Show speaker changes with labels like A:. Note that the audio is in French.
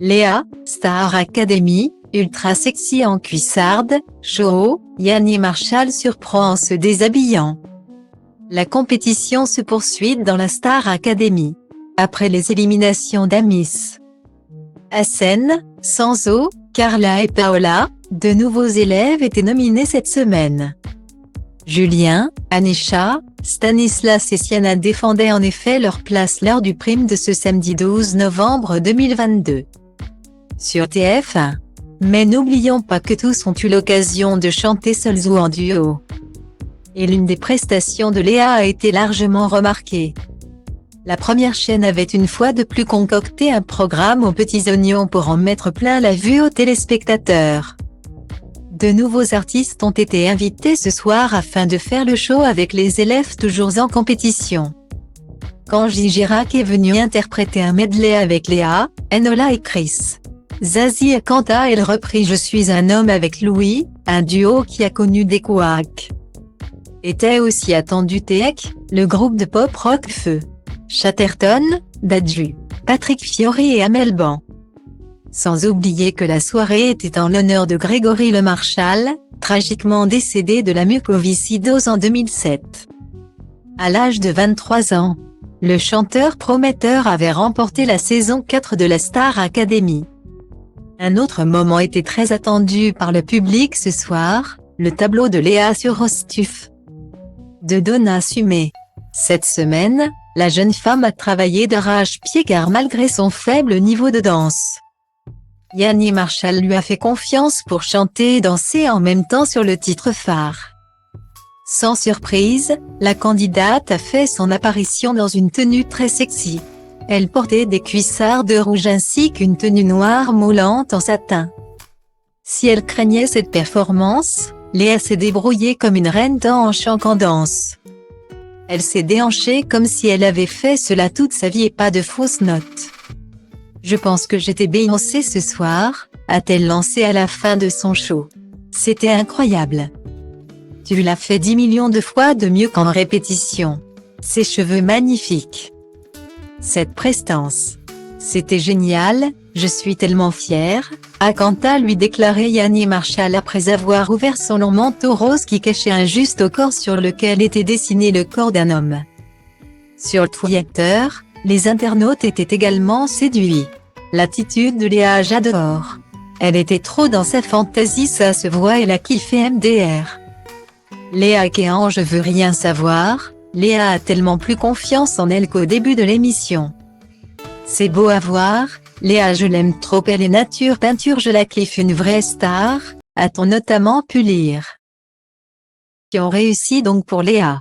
A: Léa, Star Academy, ultra sexy en cuissarde, show, Yanni Marshall surprend en se déshabillant. La compétition se poursuit dans la Star Academy. Après les éliminations d'Amis, Hassen, Sanzo, Carla et Paola, de nouveaux élèves étaient nominés cette semaine. Julien, Anisha, Stanislas et Sienna défendaient en effet leur place lors du prime de ce samedi 12 novembre 2022. Sur TF1. Mais n'oublions pas que tous ont eu l'occasion de chanter seuls ou en duo. Et l'une des prestations de Léa a été largement remarquée. La première chaîne avait une fois de plus concocté un programme aux petits oignons pour en mettre plein la vue aux téléspectateurs. De nouveaux artistes ont été invités ce soir afin de faire le show avec les élèves toujours en compétition. Kanji Girac est venu interpréter un medley avec Léa, Enola et Chris. Zazie a quant à elle repris Je suis un homme avec Louis, un duo qui a connu des couacs. Était aussi attendu Tech, le groupe de pop-rock Feu. Chatterton, Dadju, Patrick Fiori et Amel Ban. Sans oublier que la soirée était en l'honneur de Grégory Le Marchal, tragiquement décédé de la mucoviscidose en 2007. À l'âge de 23 ans, le chanteur prometteur avait remporté la saison 4 de la Star Academy. Un autre moment était très attendu par le public ce soir, le tableau de Léa sur Rostuf. De Donna Sumé. Cette semaine, la jeune femme a travaillé d'arrache-pied car malgré son faible niveau de danse, Yanni Marshall lui a fait confiance pour chanter et danser en même temps sur le titre phare. Sans surprise, la candidate a fait son apparition dans une tenue très sexy. Elle portait des cuissardes rouges ainsi qu'une tenue noire moulante en satin. Si elle craignait cette performance, Léa s'est débrouillée comme une reine tant en chant qu'en danse. Elle s'est déhanchée comme si elle avait fait cela toute sa vie et pas de fausses notes. Je pense que j'étais Beyoncé ce soir, a-t-elle lancé à la fin de son show. C'était incroyable. Tu l'as fait 10 millions de fois de mieux qu'en répétition. Ses cheveux magnifiques. Cette prestance. C'était génial, je suis tellement fière, a quant à lui déclaré Yanni Marshall après avoir ouvert son long manteau rose qui cachait un juste au corps sur lequel était dessiné le corps d'un homme. Sur Twitter, les internautes étaient également séduits. L'attitude de Léa j'adore. Elle était trop dans sa fantaisie, ça se voit, elle a kiffé MDR. Léa Kéan je veux rien savoir. Léa a tellement plus confiance en elle qu'au début de l'émission. C'est beau à voir, Léa je l'aime trop, elle est nature peinture, je la kiffe, une vraie star, a-t-on notamment pu lire. Qui ont réussi donc pour Léa.